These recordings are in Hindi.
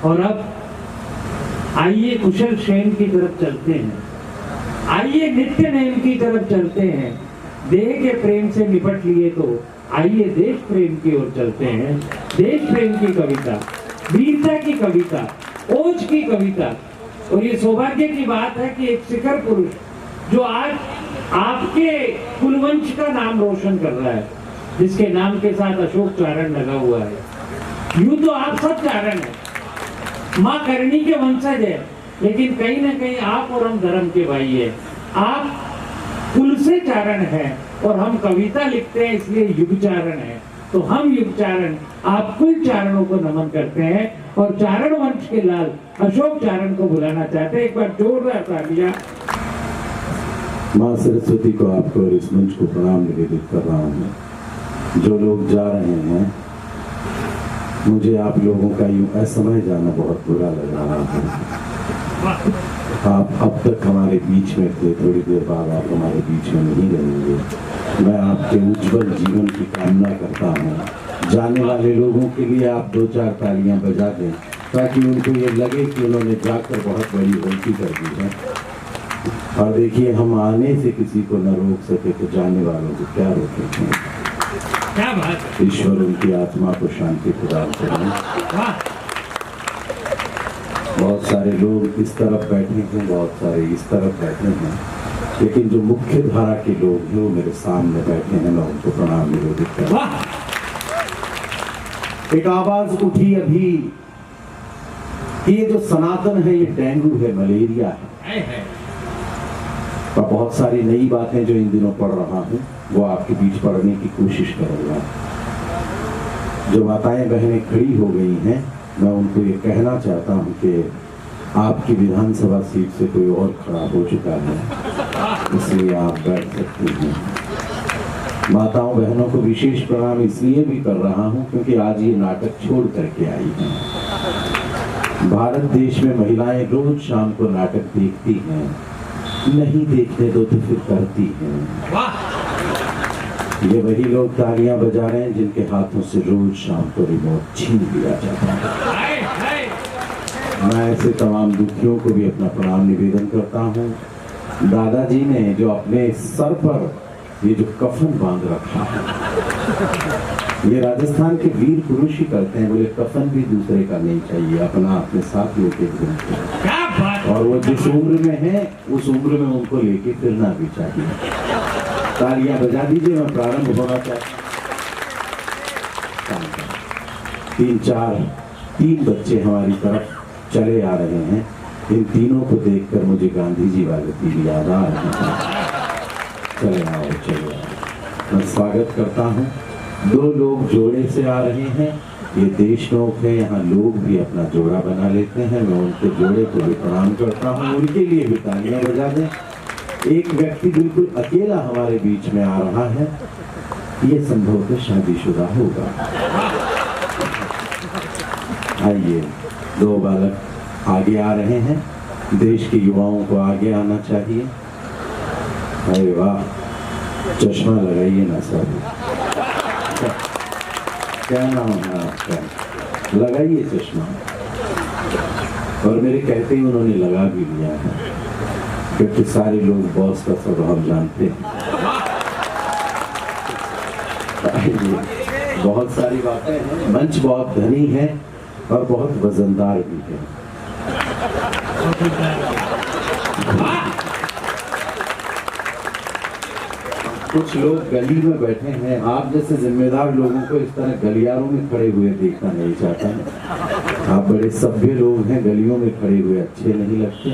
और अब आइए कुशल क्षेम की तरफ चलते हैं, आइए नित्य नेम की तरफ चलते हैं। देह के प्रेम से निपट लिए तो आइए देश प्रेम की ओर चलते हैं। देश प्रेम की कविता, वीरता की कविता, ओज की कविता। और ये सौभाग्य की बात है कि एक शिखर पुरुष जो आज आपके कुलवंश का नाम रोशन कर रहा है, जिसके नाम के साथ अशोक चारण लगा हुआ है। यूं तो आप सब चारण हैं, माँ करणी के वंशज है, लेकिन कहीं ना कहीं आप और हम धर्म के भाई है। आप कुल से चारण है और हम कविता लिखते हैं, इसलिए युग चारण है। तो हम युग चारण आप कुल चारणों को नमन करते हैं और चारण वंश के लाल अशोक चारण को बुलाना चाहते हैं। एक बार जोरदार तालियां। माँ सरस्वती को आपको और इस मंच को प्रणाम निवेदित कर रहा हूँ। जो लोग जा रहे हैं, मुझे आप लोगों का यूं असमय जाना बहुत बुरा लग रहा है। आप अब तक हमारे बीच में थे, थोड़ी देर बाद आप हमारे बीच में नहीं रहेंगे। मैं आपके उज्जवल जीवन की कामना करता हूँ। जाने वाले लोगों के लिए आप 2-4 तालियां बजा दें ताकि उनको ये लगे कि उन्होंने जाकर बहुत बड़ी गलती कर दी है। और देखिए, हम आने से किसी को न रोक सके तो जाने वालों को क्या रोकेंगे। क्या बात। ईश्वर उनकी आत्मा को शांति प्रदान करें। बहुत सारे लोग इस तरफ बैठे हैं, बहुत सारे इस तरफ बैठे हैं, लेकिन जो मुख्य धारा के लोग हैं वो मेरे सामने बैठे हैं। मैं उनको प्रणाम निवेदित करता हूं। एक आवाज उठी अभी कि ये जो सनातन है ये डेंगू है, मलेरिया है। और बहुत सारी नई बातें जो इन दिनों पढ़ रहा हूं वो आपके बीच पढ़ने की कोशिश करूंगा। जो माताएं बहनें खड़ी हो गई हैं, मैं उनको ये कहना चाहता हूं कि आपकी विधानसभा सीट से कोई और खड़ा हो चुका है, इसलिए आप बैठ सकते हैं। माताओं बहनों को विशेष प्रणाम इसलिए भी कर रहा हूं क्योंकि आज ये नाटक छोड़ करके आई हैं। भारत देश में महिलाएं रोज शाम को नाटक देखती हैं, नहीं देखने दो तो फिर करती हैं। ये वही लोग तालियां बजा रहे हैं जिनके हाथों से रोज शाम को रिमोट छीन लिया जाता है। मैं ऐसे तमाम दुखियों को भी अपना प्रणाम निवेदन करता हूँ। दादाजी ने जो अपने सर पर ये जो कफन बांध रखा है, ये राजस्थान के वीर पुरुष ही करते हैं। बोले कफन भी दूसरे का नहीं चाहिए, अपना अपने साथ लेके घूमते। और वो जिस उम्र में है उस उम्र में उनको लेके फिरना भी चाहिए। तालियां बजा दीजिए। मैं प्रारंभ होना चाहता हूँ। 3 बच्चे हमारी तरफ चले आ रहे हैं। इन तीनों को देखकर मुझे गांधी जी वाले 3 याद आ रहे हैं। चले आओ, चले आओ। मैं स्वागत करता हूँ। 2 लोग जोड़े से आ रहे हैं। ये देशनोक है, यहाँ लोग भी अपना जोड़ा बना लेते हैं। मैं उनके जोड़े को भी प्रणाम करता हूँ, उनके लिए भी तालियां बजा दें। एक व्यक्ति बिल्कुल अकेला हमारे बीच में आ रहा है, ये संभवतः शादीशुदा होगा। आइए, 2 बालक आगे आ रहे हैं। देश के युवाओं को आगे आना चाहिए। अरे वाह, चश्मा लगाइए ना सर। क्या नाम है आपका? लगाइए चश्मा। और मेरे कहते ही उन्होंने लगा भी लिया है, क्योंकि सारे लोग बॉस का स्वभाव जानते हैं। बहुत सारी बातें हैं। मंच बहुत धनी है और बहुत वजनदार भी है। कुछ लोग गली में बैठे हैं। आप जैसे जिम्मेदार लोगों को इस तरह गलियारों में खड़े हुए देखना नहीं चाहता। आप बड़े सभ्य लोग हैं, गलियों में खड़े हुए अच्छे नहीं लगते।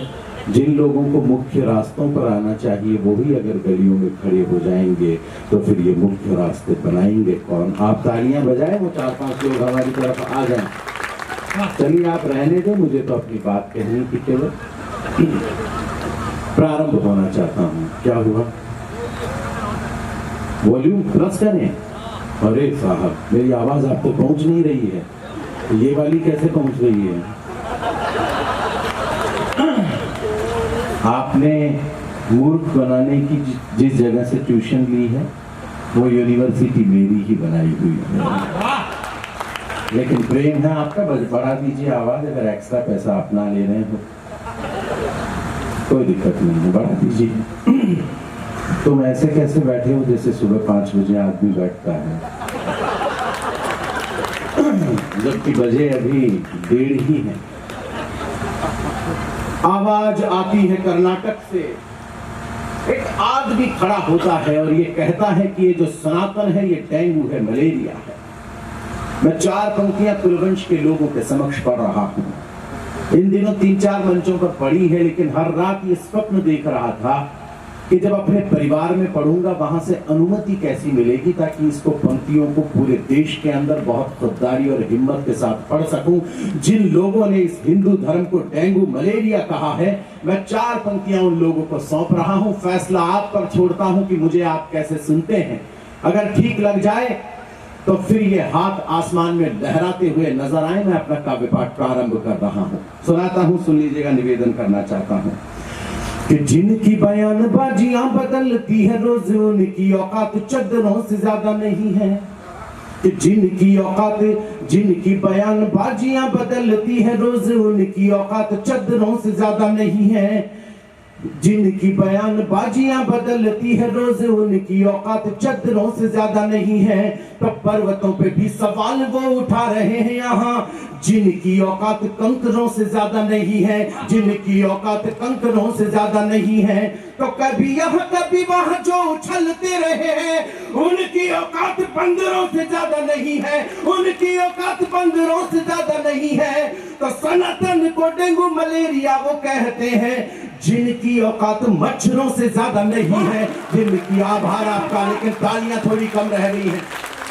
जिन लोगों को मुख्य रास्तों पर आना चाहिए वो ही अगर गलियों में खड़े हो जाएंगे तो फिर ये मुख्य रास्ते बनाएंगे कौन? आप तालियां बजाएं, वो 4-5 लोग हमारी तरफ आ जाएं। चलिए आप रहने दो, मुझे तो अपनी बात कहनी थी। केवल प्रारंभ होना चाहता हूँ। क्या हुआ? वॉल्यूम प्लस करें। अरे साहब, मेरी आवाज आप तक पहुंच नहीं रही है। ये वाली कैसे पहुंच रही है? आपने मूर्ख बनाने की जिस जगह से ट्यूशन ली है वो यूनिवर्सिटी मेरी ही बनाई हुई है। लेकिन प्रेम है आपका, बढ़ा दीजिए आवाज। अगर एक्स्ट्रा पैसा अपना ले रहे हो कोई दिक्कत नहीं है, बढ़ा दीजिए। तुम ऐसे कैसे बैठे हो जैसे सुबह 5 बजे आदमी बैठता है, जबकि बजे अभी 1:30 ही है। आवाज आती है कर्नाटक से, एक आदमी खड़ा होता है और ये कहता है कि ये जो सनातन है ये डेंगू है, मलेरिया है। मैं 4 पंक्तियां कुलवंश के लोगों के समक्ष पढ़ रहा हूं। इन दिनों 3-4 मंचों पर पढ़ी है, लेकिन हर रात ये स्वप्न देख रहा था कि जब अपने परिवार में पढ़ूंगा वहां से अनुमति कैसी मिलेगी ताकि इसको पंक्तियों को पूरे देश के अंदर बहुत खुददारी और हिम्मत के साथ पढ़ सकूं। जिन लोगों ने इस हिंदू धर्म को डेंगू मलेरिया कहा है, मैं 4 पंक्तियां उन लोगों को सौंप रहा हूं। फैसला आप पर छोड़ता हूं कि मुझे आप कैसे सुनते हैं। अगर ठीक लग जाए तो फिर ये हाथ आसमान में लहराते हुए नजर आए। मैं अपना काव्य पाठ प्रारंभ कर रहा हूं, सुनाता हूं, सुन लीजिएगा। निवेदन करना चाहता हूं कि जिनकी बयानबाजियां बदलती है रोज, उनकी औकात चद्दरों से ज्यादा नहीं है। कि जिनकी औकात, जिनकी बयानबाजियां बदलती है रोज, उनकी औकात चद्दरों से ज्यादा नहीं है। जिनकी बयानबाजियां बदलती है रोज, उनकी औकात चद्दरों से ज्यादा नहीं है। तो पर्वतों पे भी सवाल वो उठा रहे हैं यहाँ, जिनकी औकात कंकरों से ज्यादा नहीं है, जिनकी औकात कंकरों से ज्यादा नहीं है। तो कभी यहाँ कभी वहाँ जो उछलते रहे हैं, उनकी औकात बंदरों से ज्यादा नहीं है, उनकी औकात बंदरों से ज्यादा नहीं है। तो सनातन को डेंगू मलेरिया वो कहते हैं, जिनकी औकात मच्छरों से ज्यादा नहीं है। जिनकी आभार आपका, लेकिन तालियां थोड़ी कम रह रही हैं।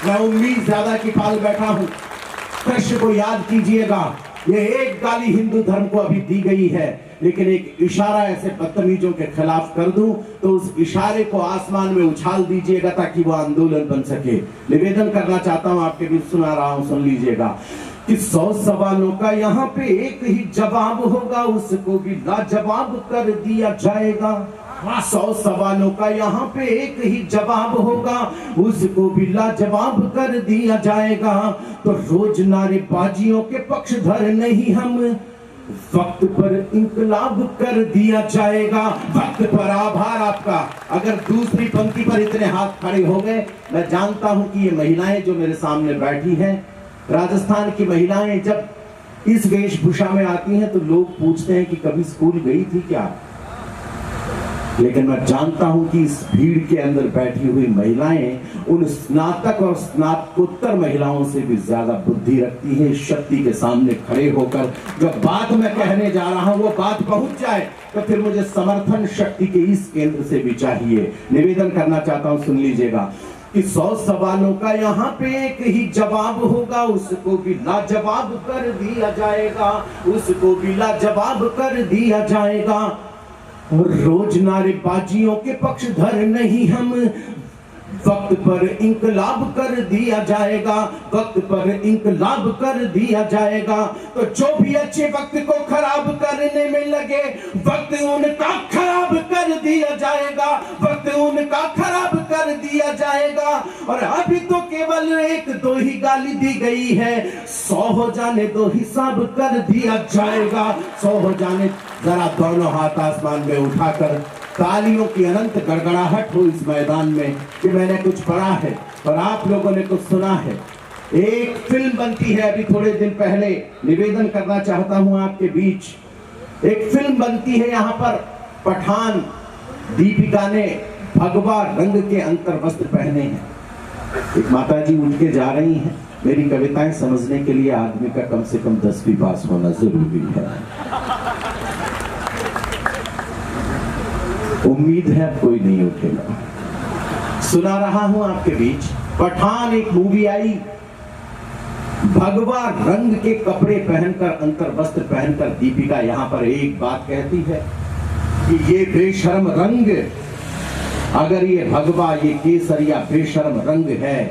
मैं उम्मीद ज्यादा की पाल बैठा हूं। कृष्ण को याद कीजिएगा, ये एक गाली हिंदू धर्म को अभी दी गई है, लेकिन एक इशारा ऐसे बदतमीजों के खिलाफ कर दूं तो उस इशारे को आसमान में उछाल दीजिएगा ताकि वो आंदोलन बन सके। निवेदन करना चाहता हूं, आपके बीच सुना रहा हूं, सुन लीजिएगा कि 100 सवालों का यहाँ पे एक ही जवाब होगा, उसको भी लाजवाब कर दिया जाएगा। 100 सवालों का यहाँ पे एक ही जवाब होगा, उसको भी लाजवाब कर दिया जाएगा। तो रोज नारेबाजियों के पक्षधर नहीं हम, वक्त पर इंकलाब कर दिया जाएगा। वक्त पर आभार आपका। अगर दूसरी पंक्ति पर इतने हाथ खड़े हो गए, मैं जानता हूं कि ये महिलाएं जो मेरे सामने बैठी हैं, राजस्थान की महिलाएं जब इस वेशभूषा में आती हैं तो लोग पूछते हैं कि कभी स्कूल गई थी क्या। लेकिन मैं जानता हूं कि इस भीड़ के अंदर बैठी हुई महिलाएं उन स्नातक और स्नातकोत्तर महिलाओं से भी ज्यादा बुद्धि रखती हैं। शक्ति के सामने खड़े होकर जो बात मैं कहने जा रहा हूं वो बात पहुंच जाए तो फिर मुझे समर्थन शक्ति के इस केंद्र से भी चाहिए। निवेदन करना चाहता हूं, सुन लीजिएगा कि 100 सवालों का यहाँ पे एक ही जवाब होगा, उसको भी लाजवाब कर दिया जाएगा, उसको भी लाजवाब कर दिया जाएगा। और रोज नारेबाजियों के पक्षधर नहीं हम, वक्त पर इंकलाब कर दिया जाएगा, वक्त पर इंकलाब कर दिया जाएगा। तो जो भी अच्छे वक्त को खराब करने में लगे, वक्त उनका खराब कर दिया जाएगा, वक्त उनका खराब कर दिया जाएगा। और अभी तो केवल 1-2 ही गाली दी गई है, 100 हो जाने दो हिसाब कर दिया जाएगा। 100 हो जाने, जरा दोनों हाथ आसमान में उठाकर तालियों की अनंत गड़गड़ाहट हो इस मैदान में कि मैंने कुछ पढ़ा है और आप लोगों ने कुछ सुना है। एक फिल्म बनती है अभी थोड़े दिन पहले, निवेदन करना चाहता हूं आपके बीच, एक फिल्म बनती है यहाँ पर पठान। दीपिका ने भगवा रंग के अंतर वस्त्र पहने हैं। एक माता जी उठ के जा रही हैं। मेरी कविताएं समझने के लिए आदमी का कम से कम 10वीं पास होना जरूरी है। उम्मीद है अब कोई नहीं उठेगा। सुना रहा हूं आपके बीच, पठान एक मूवी आई, भगवा रंग के कपड़े पहनकर, अंतर वस्त्र पहनकर दीपिका यहां पर एक बात कहती है कि ये बेशर्म रंग, अगर ये भगवा, ये केसरिया बेशर्म रंग है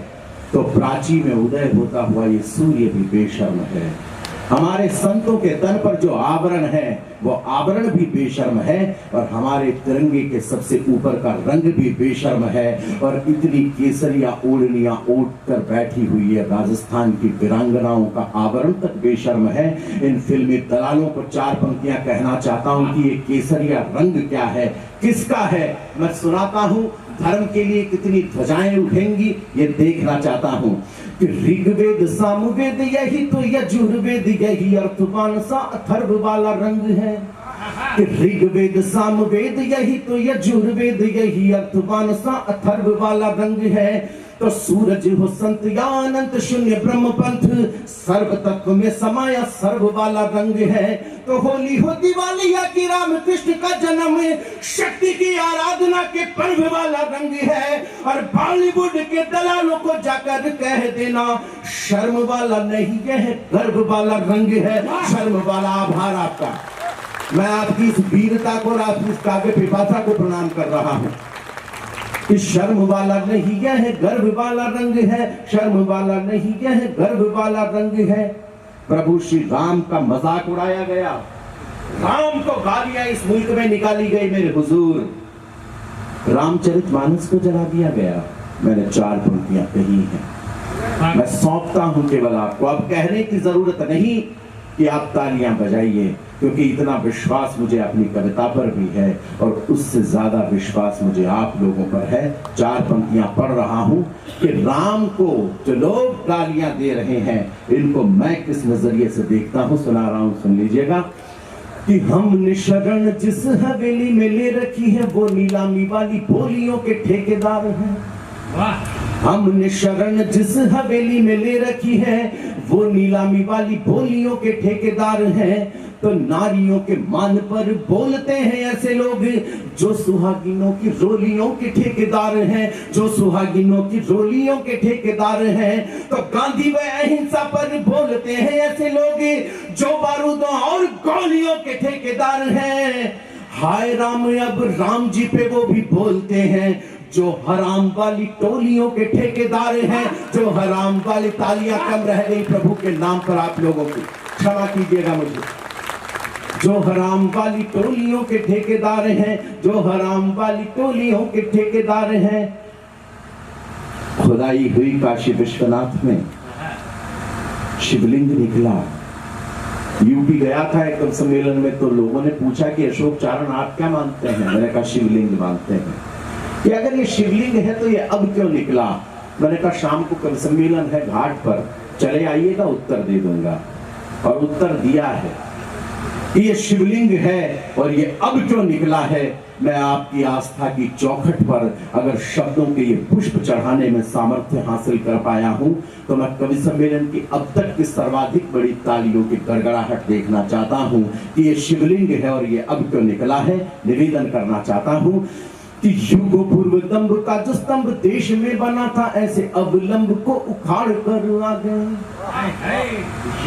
तो प्राची में उदय होता हुआ ये सूर्य भी बेशर्म है। हमारे संतों के तन पर जो आवरण है वो आवरण भी बेशर्म है, और हमारे तिरंगे के सबसे ऊपर का रंग भी बेशर्म है। और इतनी केसरिया ओढ़नियां ओढ़ कर बैठी हुई है राजस्थान की वीरांगनाओं का आवरण तक बेशर्म है। इन फिल्मी दलालों को 4 पंक्तियां कहना चाहता हूं कि ये केसरिया रंग क्या है, किसका है। मैं सुनाता हूं, धर्म के लिए कितनी ध्वजाएं उठेंगी ये देखना चाहता हूं कि ऋग्वेद सामवेद यही तो यजुर्वेद यही अर्थवान सा अथर्व वाला रंग है। कि ऋग्वेद सामवेद यही तो यजुर्वेद यही अर्थवान सा अथर्व वाला रंग है। तो सूरज हो संत या अनंत शून्य ब्रह्म पंथ, सर्व तत्व में समाया सर्व वाला रंग है। तो होली हो दिवाली या कि राम कृष्ण का जन्म, शक्ति की आराधना के पर्व वाला रंग है। और बॉलीवुड के दलालों को जाकर कह देना, शर्म वाला नहीं यह गर्व वाला रंग है। शर्म वाला आभार आपका। मैं आपकी इस वीरता को और आपकी इस काव्य पिपासा को प्रणाम कर रहा हूं। इस शर्म वाला नहीं यह गर्व वाला रंग है, शर्म वाला नहीं यह गर्व वाला रंग है। प्रभु श्री राम का मजाक उड़ाया गया, राम को गालियां इस मुल्क में निकाली गई मेरे हुजूर। रामचरितमानस को जला दिया गया। मैंने 4 पंक्तियां कही हैं, मैं सौंपता हूं केवल आपको। अब कहने की जरूरत नहीं कि आप तालियां बजाइए, क्योंकि इतना विश्वास मुझे अपनी कविता पर भी है और उससे ज्यादा विश्वास मुझे आप लोगों पर है। 4 पंक्तियां पढ़ रहा हूं कि राम को जो लोग गालियां दे रहे हैं इनको मैं किस नजरिए से देखता हूं, सुना रहा हूं, सुन लीजिएगा। कि हमने शरण जिस हवेली में ले रखी है वो नीलामी वाली बोलियों के ठेकेदार हैं। हमने शरण जिस हवेली में ले रखी है वो नीलामी वाली बोलियों के ठेकेदार हैं। तो नारियों के मान पर बोलते हैं ऐसे लोग जो सुहागिनों की रोलियों के ठेकेदार हैं, जो सुहागिनों की रोलियों के ठेकेदार हैं। तो गांधी व अहिंसा पर बोलते हैं ऐसे लोग जो बारूदों और गोलियों के ठेकेदार हैं। हाय राम, अब राम जी पे वो भी बोलते हैं जो हराम वाली टोलियों के ठेकेदार हैं, जो हराम वाली। तालियां कम रह गई प्रभु के नाम पर आप लोगों की, क्षमा कीजिएगा मुझे। जो हराम वाली टोलियों के ठेकेदार हैं, जो हराम वाली टोलियों के ठेकेदार हैं। खुदाई हुई काशी विश्वनाथ में शिवलिंग निकला। यूपी गया था एक सम्मेलन में, तो लोगों ने पूछा कि अशोक चारण आप क्या मानते हैं? मैंने कहा शिवलिंग मानते हैं। कि अगर ये शिवलिंग है तो ये अब क्यों निकला? मैंने कहा शाम को कवि सम्मेलन है घाट पर, चले आइएगा, उत्तर दे दूंगा। और उत्तर दिया है कि ये शिवलिंग है और ये अब क्यों निकला है। मैं आपकी आस्था की चौखट पर अगर शब्दों के ये पुष्प चढ़ाने में सामर्थ्य हासिल कर पाया हूं तो मैं कवि सम्मेलन की अब तक की सर्वाधिक बड़ी तालियों की गड़गड़ाहट देखना चाहता हूं कि ये शिवलिंग है और ये अब क्यों निकला है। निवेदन करना चाहता हूं कि युगों पूर्व दंभ का जो स्तंभ देश में बना था ऐसे अवलंब को उखाड़ कर आ गए।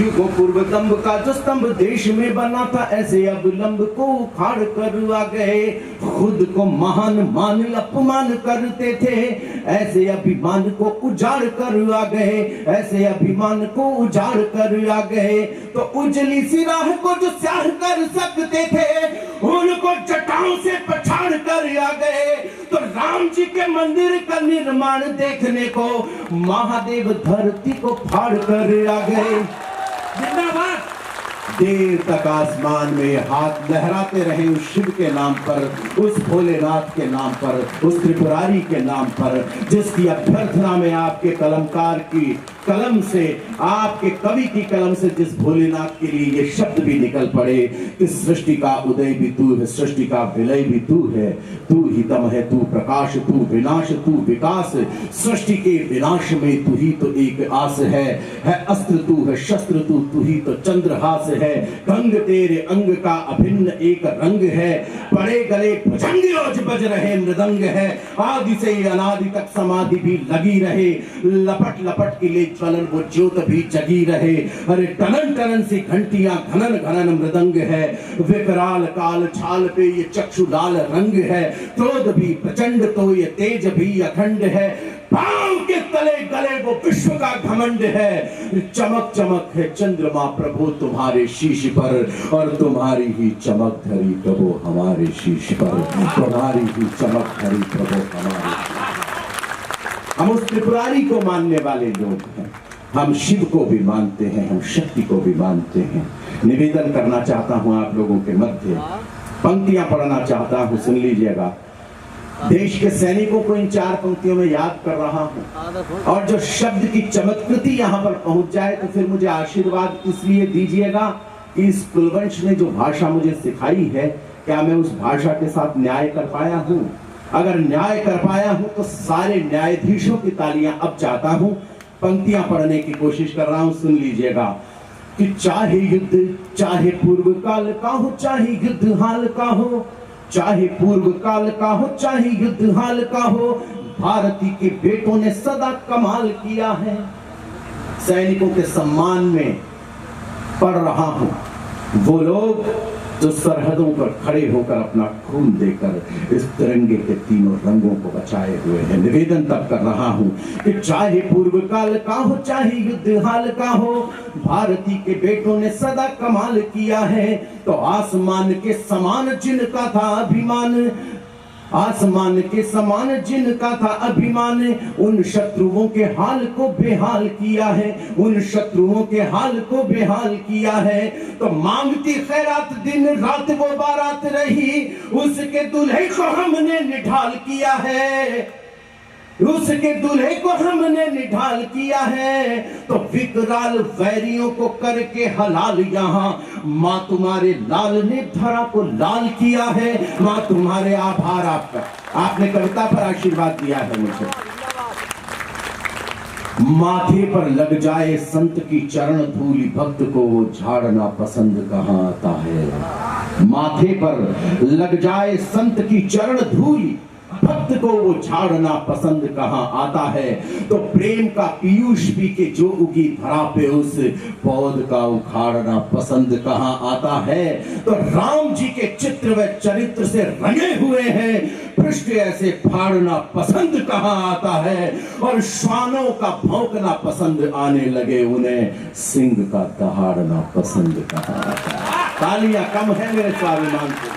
युगों पूर्व दंभ का जो स्तंभ देश में बना था ऐसे अवलंब को उखाड़ कर आ गए। खुद को महान मान अपमान करते थे ऐसे अभिमान को उजाड़ कर आ गए, ऐसे अभिमान को उजाड़ कर आ गए। तो उजली सी राह को जो स्याह कर सकते थे उनको जटाओं से पछाड़ कर आ गए। तो राम जी के मंदिर का निर्माण देखने को महादेव धरती को फाड़ कर आ गए। जिंदाबाद। देर तक आसमान में हाथ लहराते रहे उस शिव के नाम पर, उस भोलेनाथ के नाम पर, उस त्रिपुरारी के नाम पर, जिसकी अभ्यर्थना में आपके कलमकार की कलम से, आपके कवि की कलम से जिस भोलेनाथ के लिए ये शब्द भी निकल पड़े कि सृष्टि का उदय भी तू है, सृष्टि का विलय भी तू है, तू ही दम है, तू प्रकाश, तू विनाश, तू विकास। सृष्टि के विनाश में तू ही तो एक आस है अस्त्र तू है शस्त्र, तू ही तो चंद्रहास है। गंग तेरे अंग का अभिन्न एक रंग है, पड़े गले भुजंग रोज बज रहे मृदंग है। आदि से अनादि तक समाधि भी लगी रहे, लपट लपट के लिए ज्वलन वो ज्योत भी जगी रहे। अरे टनन टनन सी घंटियां घनन घनन मृदंग है, विकराल काल छाल पे ये चक्षु लाल रंग है। क्रोध भी प्रचंड तो ये तेज भी अखंड है। पांव के तले गले वो विश्व का घमंड है। चमक चमक है चंद्रमा प्रभु तुम्हारे शीश पर, और तुम्हारी ही चमक धरी प्रभु हमारे शीश पर, तुम्हारी ही चमक धरी प्रभु हमारे। हम उस त्रिपुरारी को मानने वाले लोग हैं, हम शिव को भी मानते हैं, हम शक्ति को भी मानते हैं। निवेदन करना चाहता हूं आप लोगों के मध्य, पंक्तियां पढ़ना चाहता हूं, सुन लीजिएगा। देश के सैनिकों को इन 4 पंक्तियों में याद कर रहा हूं, और जो शब्द की चमत्कृति यहां पर पहुंच जाए तो फिर मुझे आशीर्वाद इसलिए दीजिएगा कि इस कुलवंश ने जो भाषा मुझे सिखाई है, क्या मैं उस भाषा के साथ न्याय कर पाया हूं? अगर न्याय कर पाया हूं तो सारे न्यायाधीशों की तालियां अब चाहता हूं। पंक्तियां पढ़ने की कोशिश कर रहा हूं, सुन लीजिएगा। कि चाहे युद्ध, चाहे पूर्व काल का हो, चाहे युद्ध हाल का हो, चाहे पूर्व काल का हो, चाहे युद्ध हाल का हो, भारती के बेटों ने सदा कमाल किया है। सैनिकों के सम्मान में पढ़ रहा हूं, वो लोग जो सरहदों पर खड़े होकर अपना खून देकर इस तिरंगे के तीनों रंगों को बचाए हुए हैं। निवेदन तब कर रहा हूं कि चाहे पूर्व काल का हो, चाहे युद्ध हाल का हो, भारती के बेटों ने सदा कमाल किया है। तो आसमान के समान जिनका था अभिमान, आसमान के समान जिनका था अभिमान, उन शत्रुओं के हाल को बेहाल किया है, उन शत्रुओं के हाल को बेहाल किया है। तो मांगती खैरात दिन रात वो बारात रही, उसके दूल्हे को हमने निढाल किया है, उसके दूल्हे को हमने निढाल किया है। तो विकराल वैरियों को करके हलाल यहाँ माँ तुम्हारे लाल ने धरा को लाल किया है। माँ तुम्हारे आभार आपका, आपने कविता पर आशीर्वाद दिया है मुझे। माथे पर लग जाए संत की चरण धूलि, भक्त को वो झाड़ना पसंद कहाँ आता है। माथे पर लग जाए संत की चरण धूलि, भक्त को वो झाड़ना पसंद कहाँ आता है। तो प्रेम का पीयूष पी के जो उगी धरा पे, उस पौध का उखाड़ना पसंद कहाँ आता है। तो राम जी के चित्र व चरित्र से रंगे हुए हैं, पृष्ठ ऐसे फाड़ना पसंद कहाँ आता है। और श्वानों का भौंकना पसंद आने लगे, उन्हें सिंह का दहाड़ना पसंद कहाँ आता है। तालियां कम है मेरे स्वाभिमान को।